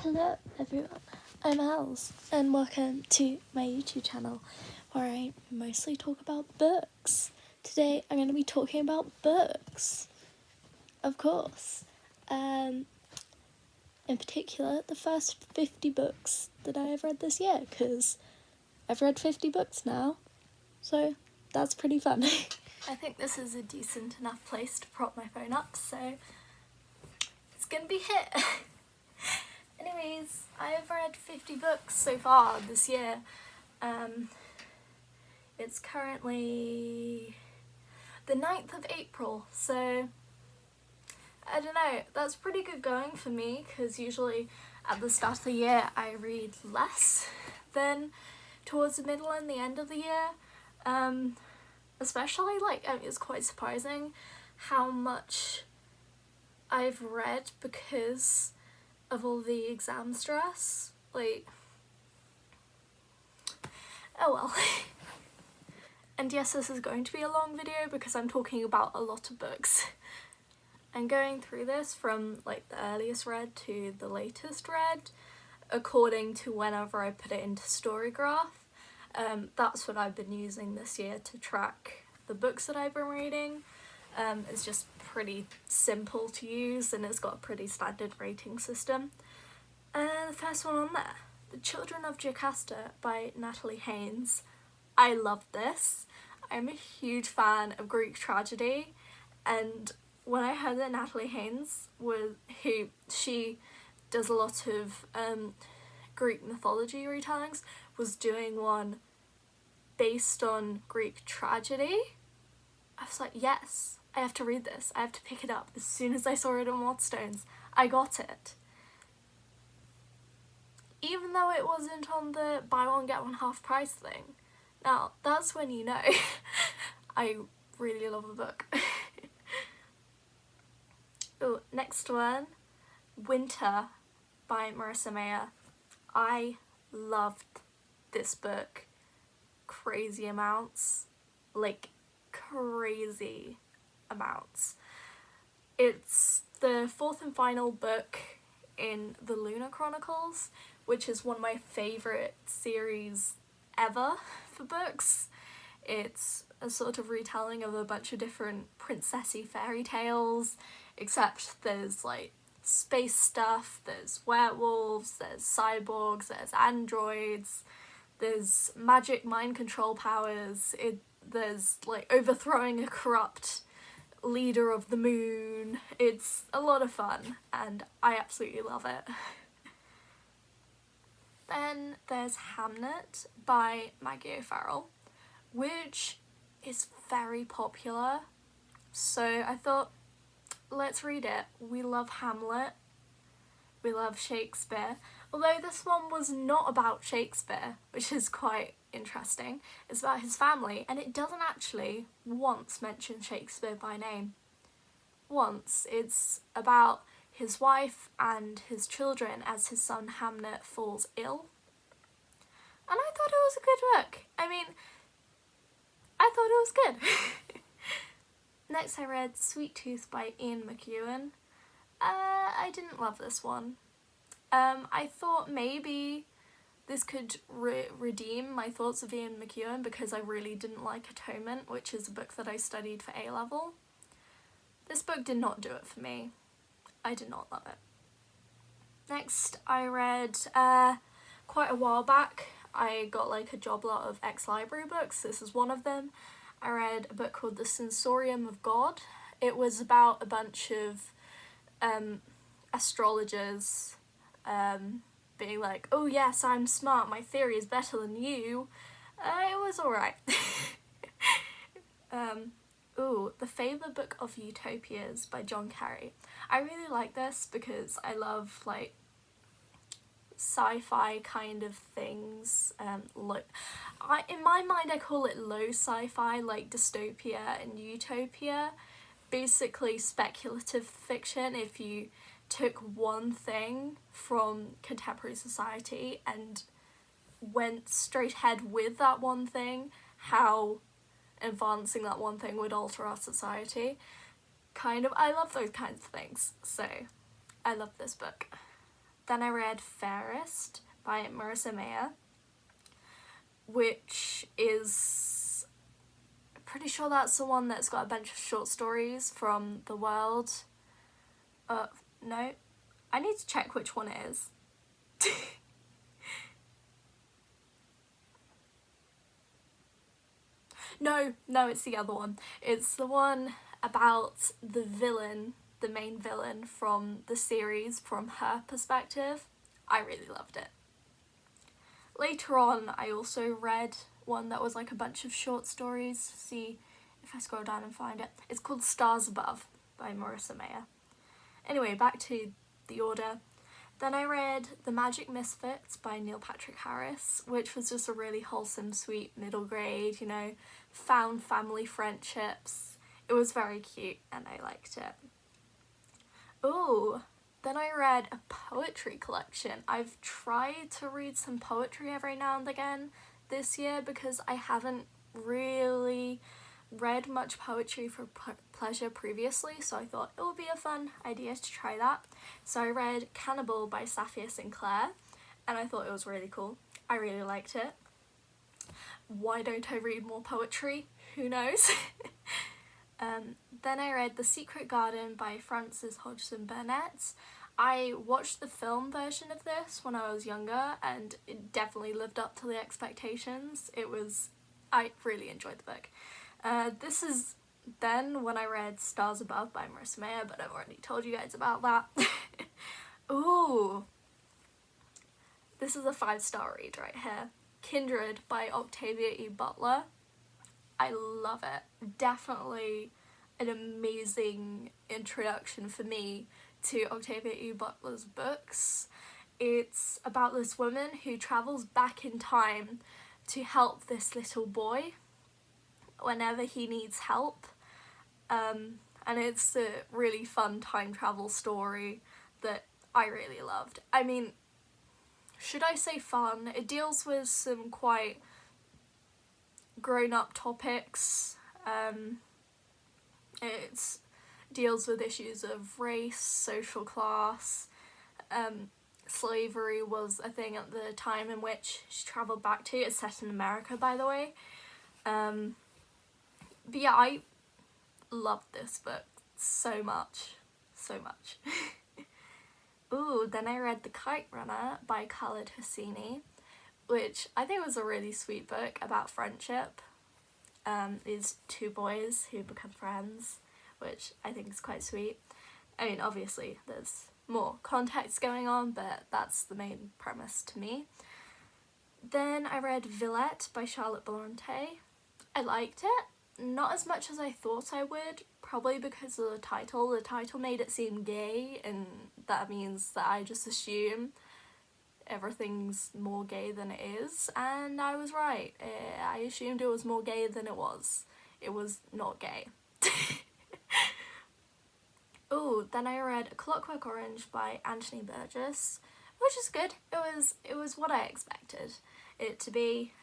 Hello everyone, I'm Els and welcome to my YouTube channel where I mostly talk about books. Today I'm going to be talking about books, of course. In particular, the first 50 books that I have read this year, because I've read 50 books now, so that's pretty fun. I think this is a decent enough place to prop my phone up, so it's going to be hit. Anyways, I have read 50 books so far this year. It's currently the 9th of April, so I don't know, that's pretty good going for me, because usually at the start of the year I read less than towards the middle and the end of the year. Especially, it's quite surprising how much I've read because of all the exam stress. Oh well. And yes, this is going to be a long video because I'm talking about a lot of books. I'm going through this from the earliest read to the latest read, according to whenever I put it into Storygraph. That's what I've been using this year to track the books that I've been reading. It's just pretty simple to use and it's got a pretty standard rating system. The first one on there, The Children of Jocasta by Natalie Haynes. I love this. I'm a huge fan of Greek tragedy, and when I heard that Natalie Haynes she does a lot of Greek mythology retellings, was doing one based on Greek tragedy, I was like, yes, I have to read this. I have to pick it up. As soon as I saw it on Waterstones, I got it. Even though it wasn't on the buy one get one half price thing. Now, that's when you know I really love a book. Oh, next one, Winter by Marissa Meyer. I loved this book crazy amounts. Crazy amounts. It's the fourth and final book in the Lunar Chronicles, which is one of my favourite series ever for books. It's a sort of retelling of a bunch of different princessy fairy tales, except there's space stuff, there's werewolves, there's cyborgs, there's androids, there's magic mind control powers, there's overthrowing a corrupt leader of the moon. It's a lot of fun and I absolutely love it. Then there's Hamnet by Maggie O'Farrell, which is very popular, so I thought, let's read it. We love Hamlet, we love Shakespeare, although this one was not about Shakespeare, which is quite interesting. It's about his family, and it doesn't actually once mention Shakespeare by name. Once. It's about his wife and his children as his son Hamnet falls ill. And I thought it was a good book. I thought it was good. Next I read Sweet Tooth by Ian McEwan. I didn't love this one. I thought maybe this could redeem my thoughts of Ian McEwan because I really didn't like Atonement, which is a book that I studied for A-level. This book did not do it for me. I did not love it. Next I read, quite a while back, I got a job lot of ex-library books. This is one of them. I read a book called The Sensorium of God. It was about a bunch of astrologers being like, oh yes, I'm smart, my theory is better than you. It was alright. The Favour Book of Utopias by John Carey. I really like this because I love sci-fi kind of things. In my mind I call it low sci-fi, like dystopia and utopia. Basically speculative fiction. If you took one thing from contemporary society and went straight ahead with that one thing, how advancing that one thing would alter our society. I love those kinds of things, so I love this book. Then I read Fairest by Marissa Meyer, which is, pretty sure that's the one that's got a bunch of short stories from the world. No, I need to check which one it is. No, it's the other one. It's the one about the villain, the main villain from the series, from her perspective. I really loved it. Later on, I also read one that was like a bunch of short stories. See if I scroll down and find it. It's called Stars Above by Marissa Meyer. Anyway, back to the order. Then I read The Magic Misfits by Neil Patrick Harris, which was just a really wholesome, sweet middle grade, you know, found family friendships. It was very cute and I liked it. Ooh, then I read a poetry collection. I've tried to read some poetry every now and again this year because I haven't really read much poetry for pleasure previously, so I thought it would be a fun idea to try that. So I read Cannibal by Safia Sinclair and I thought it was really cool. I really liked it. Why don't I read more poetry? Who knows? Then I read The Secret Garden by Frances Hodgson Burnett. I watched the film version of this when I was younger and it definitely lived up to the expectations. I really enjoyed the book. This is then when I read Stars Above by Marissa Meyer, but I've already told you guys about that. Ooh, this is a 5-star read right here. Kindred by Octavia E. Butler. I love it. Definitely an amazing introduction for me to Octavia E. Butler's books. It's about this woman who travels back in time to help this little boy whenever he needs help. And it's a really fun time travel story that I really loved. I mean, should I say fun? It deals with some quite grown-up topics. It deals with issues of race, social class. Slavery was a thing at the time in which she travelled back to. It's set in America, by the way. But yeah, I loved this book so much. Ooh, then I read The Kite Runner by Khaled Hosseini, which I think was a really sweet book about friendship. These two boys who become friends, which I think is quite sweet. I mean, obviously there's more context going on, but that's the main premise to me. Then I read Villette by Charlotte Bronte. I liked it. Not as much as I thought I would, probably because of the title. The title made it seem gay, and that means that I just assume everything's more gay than it is, and I was right. I assumed it was more gay than it was. It was not gay. Ooh, then I read A Clockwork Orange by Anthony Burgess, which is good. It was what I expected it to be.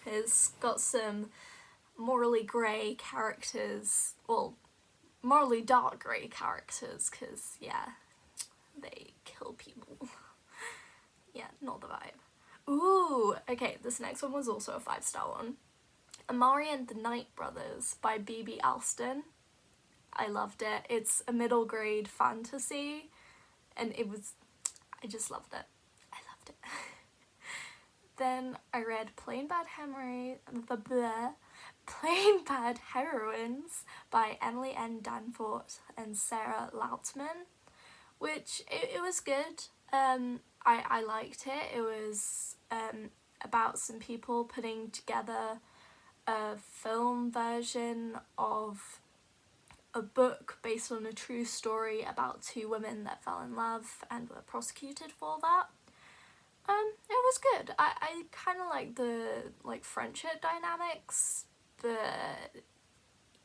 It's got some morally grey characters, well, morally dark grey characters, because, yeah, they kill people. Yeah, not the vibe. Ooh, okay, this next one was also a 5-star one. Amari and the Night Brothers by B.B. Alston. I loved it. It's a middle grade fantasy, and I just loved it. I loved it. Then I read Plain Bad Heroines by Emily N. Danforth and Sarah Lautman, which it was good. I liked it. It was about some people putting together a film version of a book based on a true story about 2 women that fell in love and were prosecuted for that. It was good. I kind of like the friendship dynamics, but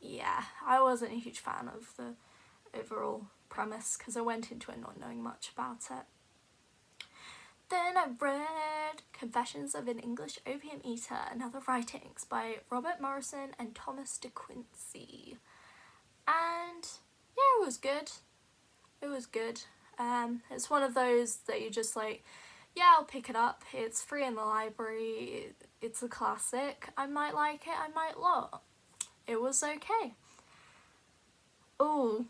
yeah, I wasn't a huge fan of the overall premise because I went into it not knowing much about it. Then I read Confessions of an English Opium Eater and Other Writings by Robert Morrison and Thomas de Quincey. And yeah, it was good. It's one of those that you just like, yeah, I'll pick it up, it's free in the library, it's a classic, I might like it, I might not. It was okay. Oh,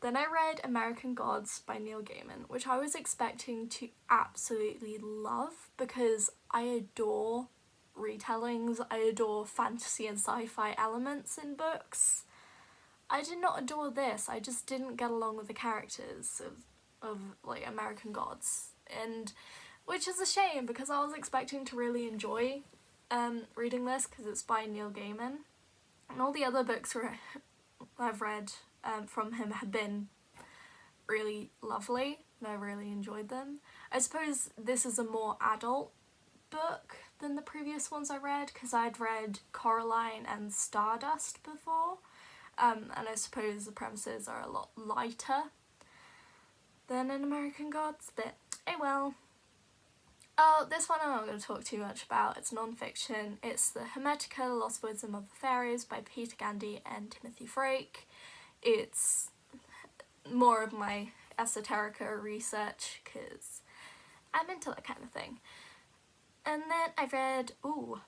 then I read American Gods by Neil Gaiman, which I was expecting to absolutely love because I adore retellings, I adore fantasy and sci-fi elements in books. I did not adore this, I just didn't get along with the characters of like American Gods, and which is a shame because I was expecting to really enjoy reading this because it's by Neil Gaiman, and all the other books I've read from him have been really lovely and I really enjoyed them. I suppose this is a more adult book than the previous ones I read because I'd read Coraline and Stardust before, and I suppose the premises are a lot lighter than in American Gods, but oh well. Oh, this one I'm not going to talk too much about. It's non-fiction. It's The Hermetica, The Lost Wisdom of the Fairies by Peter Gandy and Timothy Frake. It's more of my esoterica research because I'm into that kind of thing. And then I read,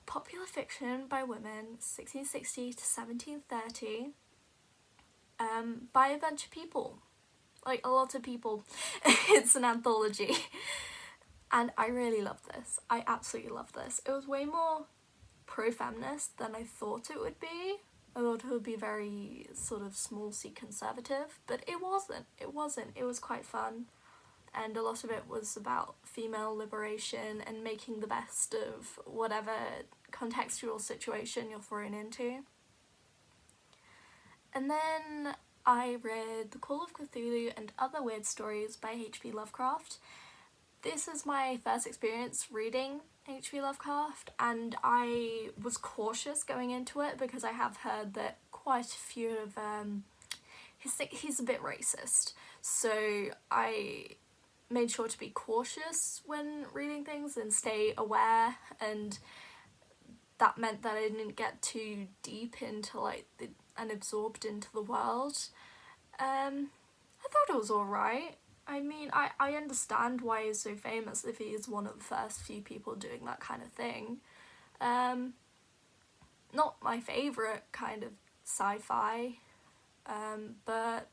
Popular Fiction by Women, 1660 to 1730, by a bunch of people. Like, a lot of people. It's an anthology. And I really love this. I absolutely love this. It was way more pro-feminist than I thought it would be. I thought it would be very sort of small c conservative, but it wasn't. It wasn't. It was quite fun. And a lot of it was about female liberation and making the best of whatever contextual situation you're thrown into. And then I read The Call of Cthulhu and Other Weird Stories by H.P. Lovecraft. This is my first experience reading H.P. Lovecraft, and I was cautious going into it because I have heard that quite a few of he's a bit racist, so I made sure to be cautious when reading things and stay aware, and that meant that I didn't get too deep into and absorbed into the world. I thought it was alright. I mean, I understand why he's so famous if he is one of the first few people doing that kind of thing. Not my favourite kind of sci-fi, but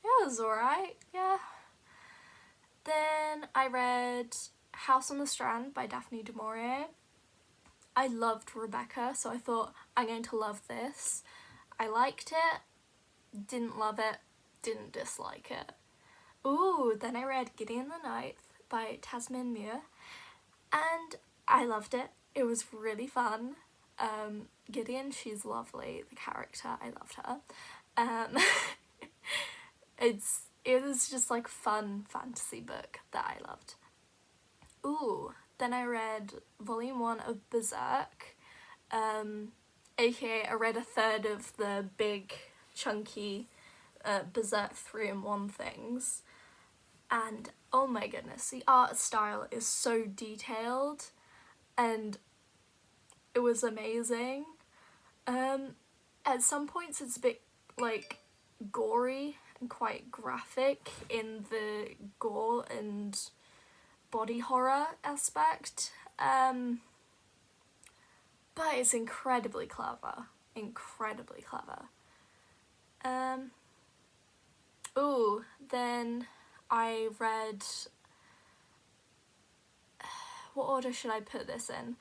yeah, it was alright, yeah. Then I read House on the Strand by Daphne du Maurier. I loved Rebecca, so I thought I'm going to love this. I liked it, didn't love it, didn't dislike it. Then I read Gideon the Ninth by Tasmin Muir, and I loved it. It was really fun. Gideon, she's lovely, the character, I loved her. It was just like fun fantasy book that I loved. Then I read volume 1 of Berserk, aka I read a third of the big chunky Berserk 3-in-1 things, and oh my goodness, the art style is so detailed and it was amazing. At some points it's a bit like gory and quite graphic in the gore and body horror aspect, but it's incredibly clever. Then I read, what order should I put this in?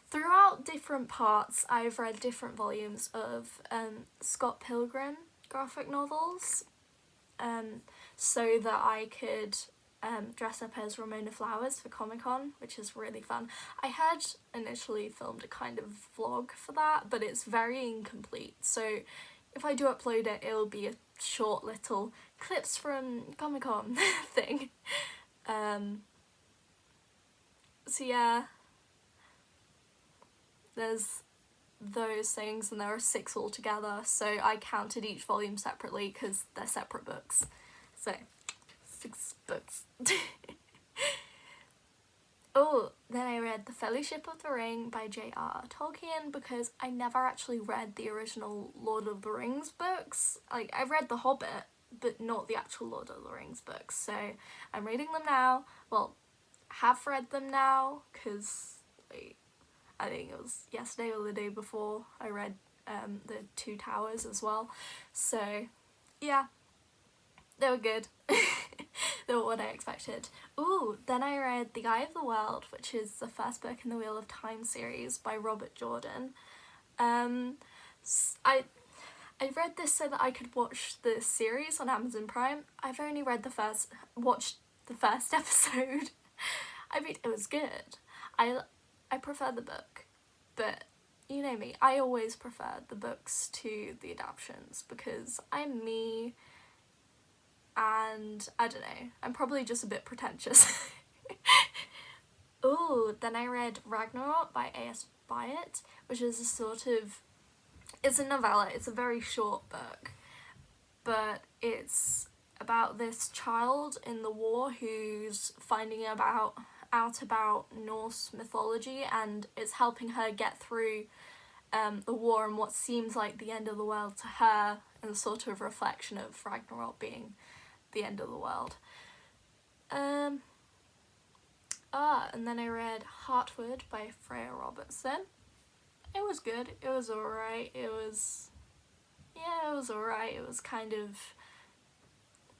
Throughout different parts, I've read different volumes of Scott Pilgrim graphic novels, so that I could dress up as Ramona Flowers for Comic-Con, which is really fun. I had initially filmed a kind of vlog for that, but it's very incomplete, so if I do upload it, it'll be a short little clips from Comic-Con thing. So yeah, there's those things, and there are 6 altogether, so I counted each volume separately because they're separate books. So, 6 books. Then I read The Fellowship of the Ring by J.R.R. Tolkien because I never actually read the original Lord of the Rings books. Like, I've read The Hobbit, but not the actual Lord of the Rings books. So I'm reading them now. Well, have read them now, because I think it was yesterday or the day before I read the Two Towers as well. So yeah, they were good. They were what I expected. Ooh, then I read The Eye of the World, which is the first book in the Wheel of Time series by Robert Jordan. I read this so that I could watch the series on Amazon Prime. I've only watched the first episode. I mean, it was good. I prefer the book, but you know me, I always prefer the books to the adaptions because I'm me, and I don't know, I'm probably just a bit pretentious. Ooh, then I read Ragnarok by A.S. Byatt, which is it's a novella, it's a very short book, but it's about this child in the war who's finding out about Norse mythology, and it's helping her get through the war and what seems like the end of the world to her, and sort of reflection of Ragnarok being the end of the world. And then I read Heartwood by Freya Robertson. It was good. It was alright. It was alright. It was kind of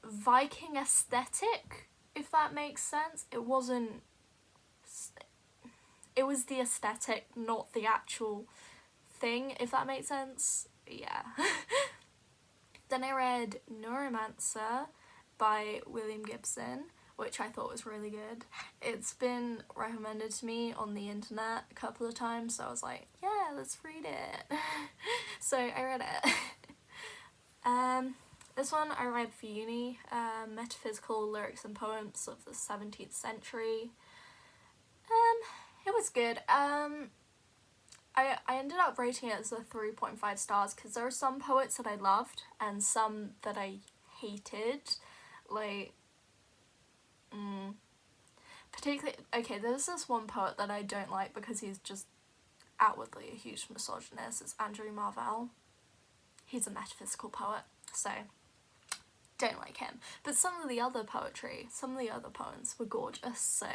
Viking aesthetic, if that makes sense. It was the aesthetic, not the actual thing, if that makes sense. Yeah. Then I read Neuromancer by William Gibson, which I thought was really good. It's been recommended to me on the internet a couple of times, so I was like, yeah, let's read it. So I read it. This one I read for uni, Metaphysical Lyrics and Poems of the 17th Century. It was good. I ended up rating it as a 3.5 stars because there are some poets that I loved and some that I hated. Like, particularly, okay, there's this one poet that I don't like because he's just outwardly a huge misogynist. It's Andrew Marvell. He's a metaphysical poet, so don't like him. But some of the other poems were gorgeous, so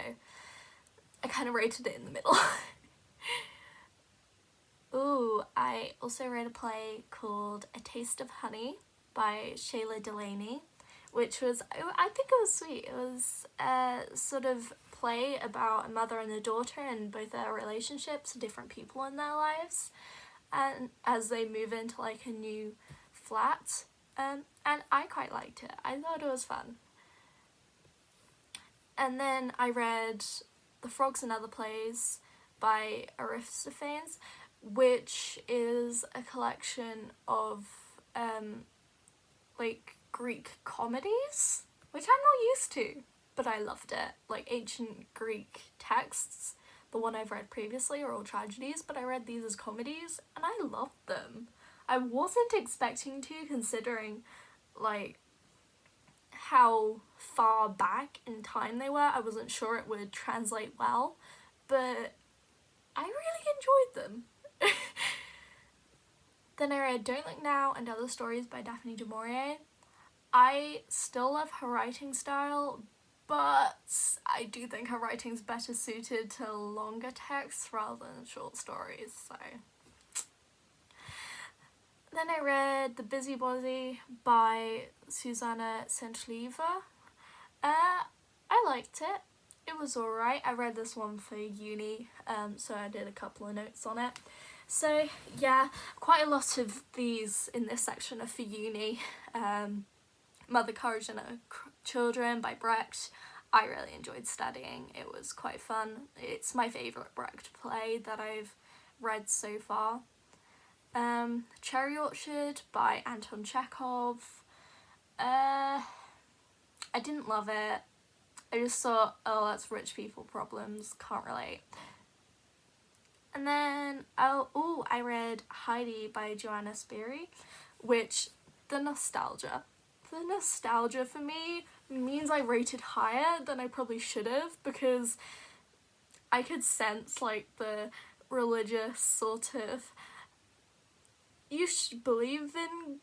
I kind of rated it in the middle. Ooh, I also read a play called A Taste of Honey by Shayla Delaney, which was, I think it was sweet. It was a sort of play about a mother and a daughter and both their relationships, different people in their lives, and as they move into like a new flat, and I quite liked it. I thought it was fun. And then I read The Frogs and Other Plays by Aristophanes, which is a collection of like Greek comedies, which I'm not used to, but I loved it. Like ancient Greek texts, the one I've read previously are all tragedies, but I read these as comedies and I loved them. I wasn't expecting to, considering like how far back in time they were. I wasn't sure it would translate well, but I really enjoyed them. Then I read Don't Look Now and Other Stories by Daphne du Maurier. I still love her writing style, but I do think her writing's better suited to longer texts rather than short stories, so. Then I read The Busybody by Susanna Centlivre. I liked it. It was alright. I read this one for uni, so I did a couple of notes on it. So yeah, quite a lot of these in this section are for uni. Mother, Courage and Her Children by Brecht. I really enjoyed studying. It was quite fun. It's my favourite Brecht play that I've read so far. Cherry Orchard by Anton Chekhov. I didn't love it. I just thought, oh, that's rich people problems, can't relate. And then, I read Heidi by Joanna Spyri, which, the nostalgia for me means I rated higher than I probably should have, because I could sense like the religious sort of, you should believe in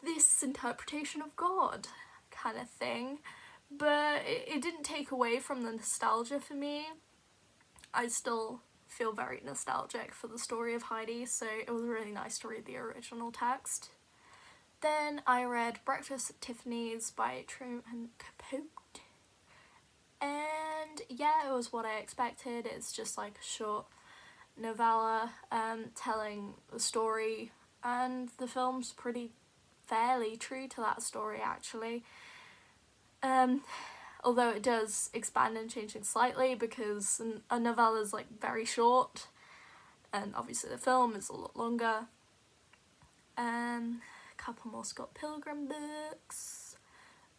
this interpretation of God. kind of thing, but it didn't take away from the nostalgia for me. I still feel very nostalgic for the story of Heidi, so it was really nice to read the original text. Then I read Breakfast at Tiffany's by Truman Capote, and yeah, it was what I expected. It's just like a short novella telling the story, and the film's pretty fairly true to that story actually. Although it does expand and change things slightly because a novella is like very short, and obviously the film is a lot longer. A couple more Scott Pilgrim books.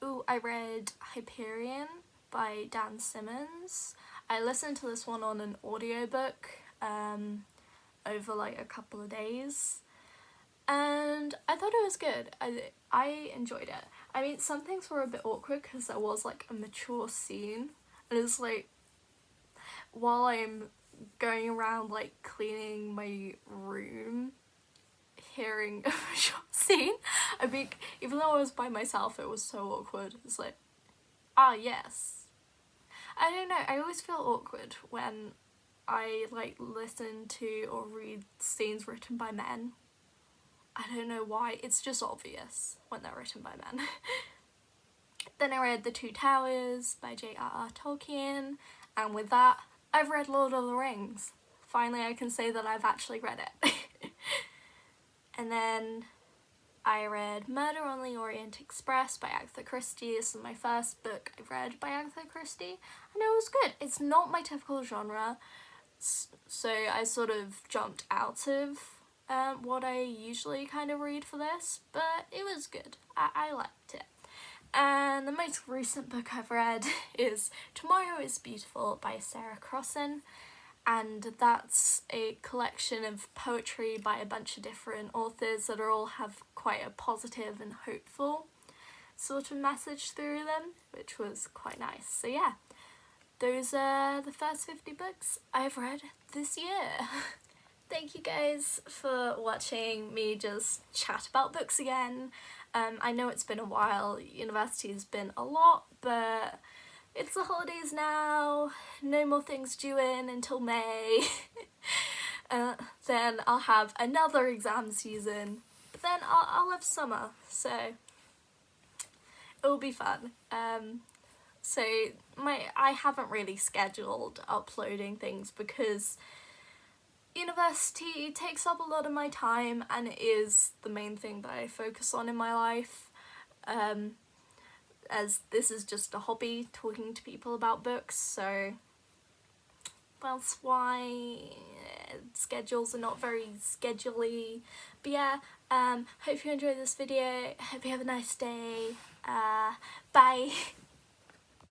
Ooh, I read Hyperion by Dan Simmons. I listened to this one on an audiobook over like a couple of days, and I thought it was good. I enjoyed it. I mean, some things were a bit awkward because there was like a mature scene, and it's like, while I'm going around like cleaning my room, hearing a mature scene, I mean, even though I was by myself, it was so awkward. It's like, ah yes. I don't know, I always feel awkward when I like listen to or read scenes written by men. I don't know why, it's just obvious when they're written by men. Then I read The Two Towers by J.R.R. Tolkien, and with that, I've read Lord of the Rings. Finally, I can say that I've actually read it. And then I read Murder on the Orient Express by Agatha Christie. This is my first book I've read by Agatha Christie, and it was good. It's not my typical genre, so I sort of jumped out of what I usually kind of read for this, but it was good. I liked it. And the most recent book I've read is Tomorrow is Beautiful by Sarah Crossan, and that's a collection of poetry by a bunch of different authors that all have quite a positive and hopeful sort of message through them, which was quite nice. So yeah, those are the first 50 books I've read this year. Thank you guys for watching me just chat about books again. I know it's been a while, university has been a lot, but it's the holidays now, no more things due in until May. Then I'll have another exam season, but then I'll have summer, so it'll be fun. So I haven't really scheduled uploading things because university takes up a lot of my time, and it is the main thing that I focus on in my life, as this is just a hobby, talking to people about books, so that's why schedules are not very schedule-y. But yeah, hope you enjoyed this video, hope you have a nice day, bye.